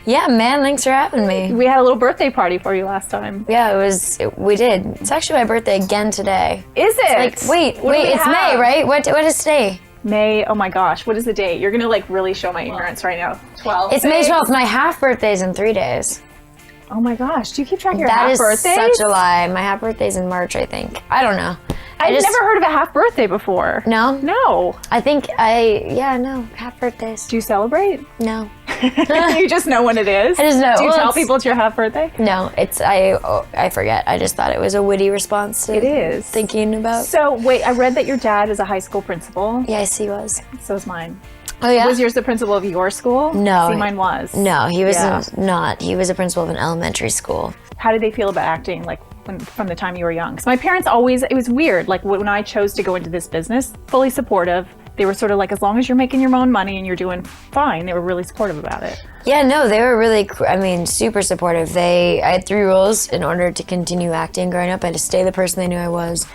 Yeah, man, thanks for having me. We had a little birthday party for you last time. Yeah, we did. It's actually my birthday again today. Is it? It's like, wait, it's May, right? What is today? May, oh my gosh, what is the date? You're gonna like really show my ignorance right now. 12. It's May 12th. My half birthday's in 3 days. Oh my gosh, do you keep track of your half birthdays? That is such a lie. My half birthday's in March, I think. I don't know. I've never heard of a half birthday before. No? No. I think no, half birthdays. Do you celebrate? No. You just know when it is? I just know. Do you tell people it's your half birthday? No, I forget. I just thought it was a witty response to it is. Thinking about. So wait, I read that your dad is a high school principal. Yes, he was. So is mine. Oh yeah? Was yours the principal of your school? No. See, mine was. No, he was not. He was a principal of an elementary school. How did they feel about acting, like, from the time you were young? Because my parents always, it was weird, like when I chose to go into this business, fully supportive. They were sort of like, as long as you're making your own money and you're doing fine, they were really supportive about it. Yeah, no, they were really, super supportive. I had 3 rules in order to continue acting growing up. I had to stay the person they knew I was,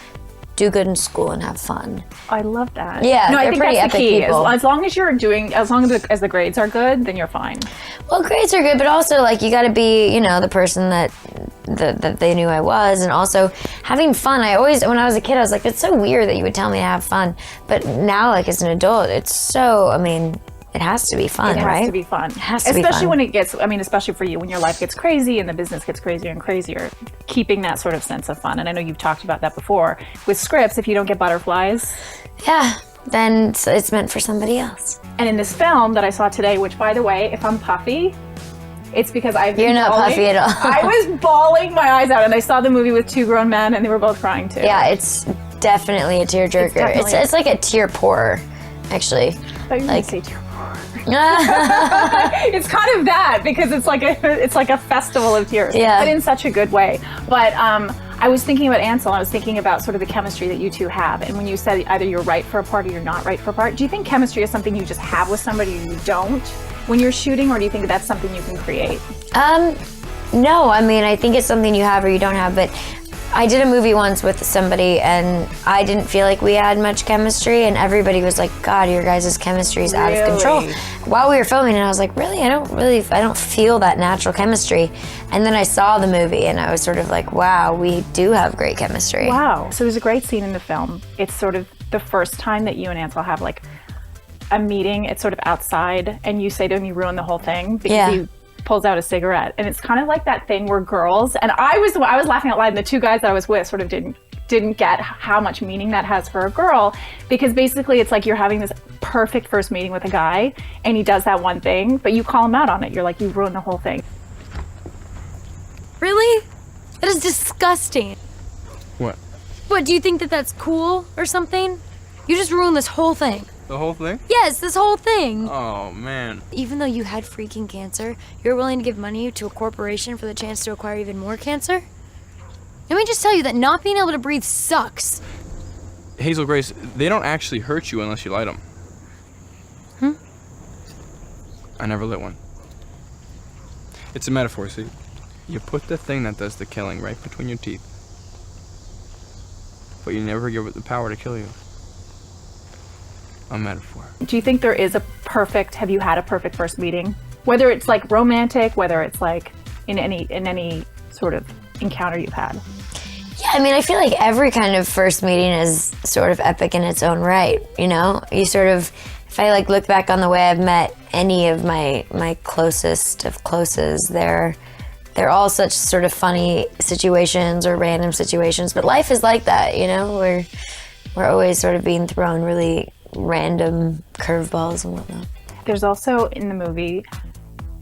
do good in school, and have fun. I love that. Yeah, no, I think that's the key. People. As long as you're doing, as the grades are good, then you're fine. Well, grades are good, but also like you got to be, the person that they knew I was, and also having fun. When I was a kid, I was like, it's so weird that you would tell me to have fun, but now, like as an adult, it's so. It has to be fun, right? It has to be fun. It has to be fun. Especially when it gets, especially for you, when your life gets crazy and the business gets crazier and crazier, keeping that sort of sense of fun. And I know you've talked about that before. With scripts, if you don't get butterflies. Yeah, then it's meant for somebody else. And in this film that I saw today, which by the way, if I'm puffy, it's because You're not puffy at all. I was bawling my eyes out, and I saw the movie with 2 grown men and they were both crying too. Yeah, it's definitely a tearjerker. It's like a tear pourer, actually. I thought you were going to say tear pourer. It's kind of that, because it's like a festival of tears, but in such a good way. But I was thinking about Ansel. I was thinking about sort of the chemistry that you two have. And when you said either you're right for a part or you're not right for a part, do you think chemistry is something you just have with somebody or you don't when you're shooting, or do you think that's something you can create? No, I think it's something you have or you don't have, but I did a movie once with somebody and I didn't feel like we had much chemistry, and everybody was like, God, your guys' chemistry is out of control. While we were filming, and I was like, really? I don't feel that natural chemistry. And then I saw the movie and I was sort of like, wow, we do have great chemistry. Wow. So there's a great scene in the film. It's sort of the first time that you and Ansel have like a meeting. It's sort of outside, and you say to him, you ruin the whole thing because he pulls out a cigarette. And it's kind of like that thing where girls, and I was laughing out loud, and the 2 guys that I was with sort of didn't get how much meaning that has for a girl, because basically it's like you're having this perfect first meeting with a guy and he does that one thing, but you call him out on it. You're like, you ruined the whole thing. Really? That is disgusting. What? What, do you think that that's cool or something? You just ruined this whole thing. The whole thing? Yes, this whole thing. Oh, man. Even though you had freaking cancer, you're willing to give money to a corporation for the chance to acquire even more cancer? Let me just tell you that not being able to breathe sucks. Hazel Grace, they don't actually hurt you unless you light them. I never lit one. It's a metaphor, see? You put the thing that does the killing right between your teeth, but you never give it the power to kill you. A metaphor. Do you think there is have you had a perfect first meeting? Whether it's like romantic, whether it's like in any sort of encounter you've had? Yeah, I feel like every kind of first meeting is sort of epic in its own right, You sort of, if I look back on the way I've met any of my closest of closes, they're all such sort of funny situations or random situations, but life is like that, We're always sort of being thrown really random curveballs and whatnot. There's also in the movie,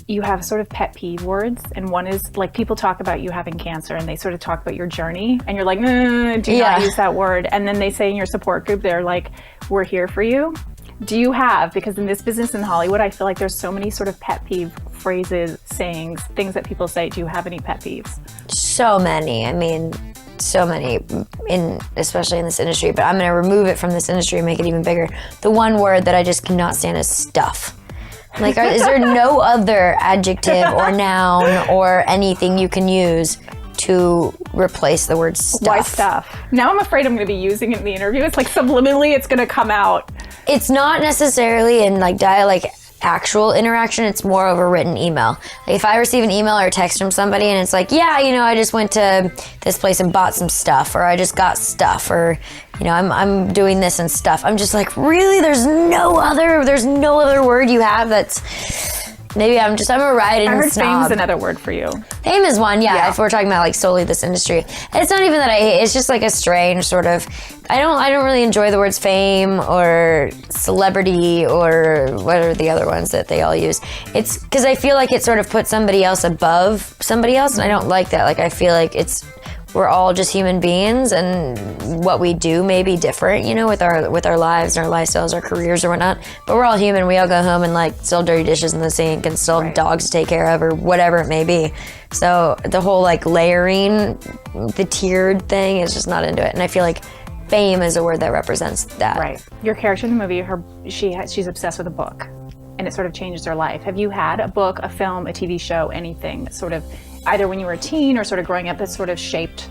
you have sort of pet peeve words, and one is like people talk about you having cancer and they sort of talk about your journey, and you're like, no, do not use that word. And then they say in your support group, they're like, we're here for you. Do you have, because in this business in Hollywood, I feel like there's so many sort of pet peeve phrases, sayings, things that people say. Do you have any pet peeves? So many. So many, especially in this industry, but I'm going to remove it from this industry and make it even bigger. The one word that I just cannot stand is stuff. Is there no other adjective or noun or anything you can use to replace the word stuff? Why stuff? Now I'm afraid I'm going to be using it in the interview. It's like subliminally it's going to come out. It's not necessarily in dialect. actual interaction. It's more of a written email. Like if I receive an email or a text from somebody and it's like, yeah, you know, I just went to this place and bought some stuff, or I just got stuff, or, you know, I'm doing this and stuff. I'm just like, really? There's no other word you have that's, maybe I'm a writing I heard snob. fame's another word for you. Fame is one, yeah, if we're talking about like solely this industry. And it's not even that I hate, it's just like a strange sort of, I don't really enjoy the words fame or celebrity or what are the other ones that they all use. It's because I feel like it sort of puts somebody else above somebody else, and I don't like that. Like I feel like we're all just human beings, and what we do may be different, you know, with our lives and our lifestyles, our careers or whatnot. But we're all human. We all go home and like still dirty dishes in the sink and still have dogs to take care of or whatever it may be. So the whole like layering, the tiered thing is just not into it. And I feel like fame is a word that represents that. Right. Your character in the movie, she's obsessed with a book, and it sort of changes her life. Have you had a book, a film, a TV show, anything that sort of, either when you were a teen or sort of growing up, that sort of shaped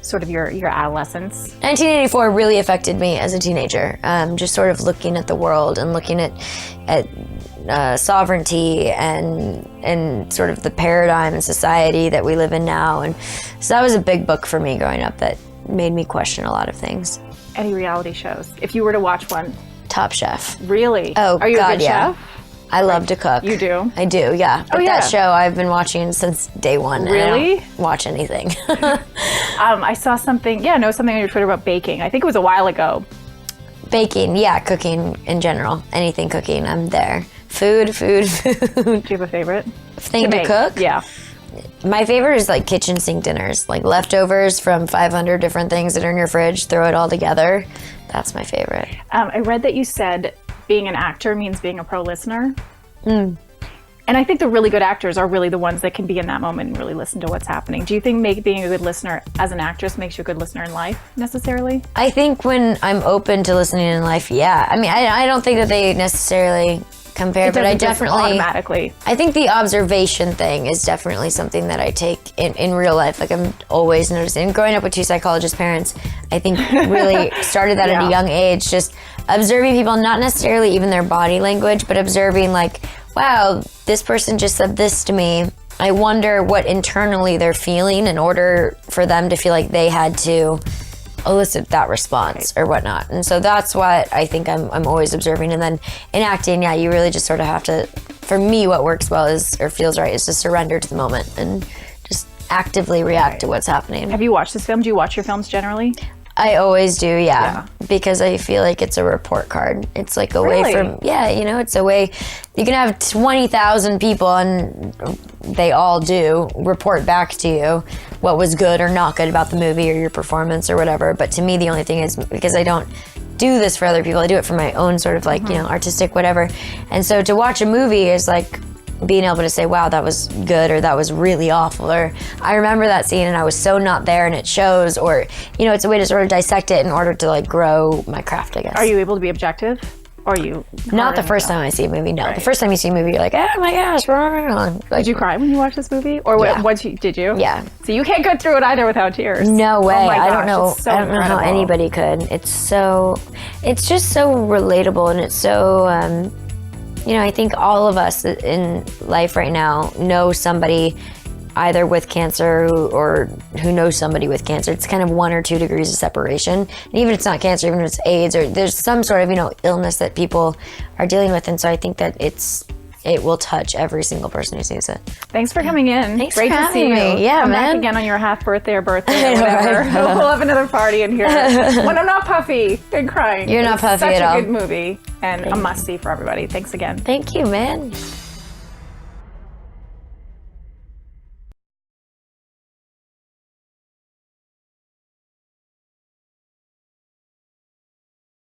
sort of your adolescence? 1984 really affected me as a teenager. Just sort of looking at the world and looking at sovereignty and sort of the paradigm and society that we live in now. And so that was a big book for me growing up that made me question a lot of things. Any reality shows, if you were to watch one? Top Chef. Really? Oh, Are you God, a good yeah. chef? I love to cook. You do? I do, yeah. But yeah. that show I've been watching since day one. Really? I don't watch anything. I saw something on your Twitter about baking. I think it was a while ago. Baking, yeah, cooking in general. Anything cooking, I'm there. Food. Do you have a favorite Thing to cook? Yeah. My favorite is like kitchen sink dinners, like leftovers from 500 different things that are in your fridge, throw it all together. That's my favorite. I read that you said being an actor means being a pro listener. And I think the really good actors are really the ones that can be in that moment and really listen to what's happening. Do you think being a good listener as an actress makes you a good listener in life, necessarily? I think when I'm open to listening in life, yeah. I mean, I don't think that they necessarily compare, but I definitely automatically. I think the observation thing is definitely something that I take in real life. Like I'm always noticing. Growing up with two psychologist parents, I think really started that at a young age. Just observing people, not necessarily even their body language, but observing like, wow, this person just said this to me. I wonder what internally they're feeling in order for them to feel like they had to elicit that response or whatnot. And so that's what I think I'm always observing. And then in acting, yeah, you really just sort of have to, for me, what works well is, or feels right, is to surrender to the moment and just actively react to what's happening. Have you watched this film? Do you watch your films generally? I always do, yeah, because I feel like it's a report card. It's like a way from, you know, it's a way, you can have 20,000 people and they all do report back to you what was good or not good about the movie or your performance or whatever. But to me, the only thing is, because I don't do this for other people, I do it for my own sort of like, you know, artistic whatever. And so to watch a movie is like being able to say, wow, that was good, or that was really awful, or I remember that scene and I was so not there and it shows, or, you know, it's a way to sort of dissect it in order to like grow my craft, I guess. Are you able to be objective? Or are you? Not the first time I see a movie, no. The first time you see a movie, you're like, oh my gosh, like, did you cry when you watched this movie? Or once you, did you? Yeah. So you can't go through it either without tears. No way. Oh my gosh, I don't know. it's so I don't know how anybody could. It's just so relatable, and it's so, you know, I think all of us in life right now know somebody either with cancer or who knows somebody with cancer. It's kind of 1 or 2 degrees of separation. And even if it's not cancer, even if it's AIDS, or there's some sort of, you know, illness that people are dealing with. And so I think that it will touch every single person who sees it. Thanks for coming in. Thanks Great for to see having me. you. Yeah, Come man. back again on your half birthday or birthday or whatever. We'll have another party in here when I'm not puffy and crying. You're not puffy at all. at all. Such a good movie and a must-see for everybody. Thanks again. Thank you, man.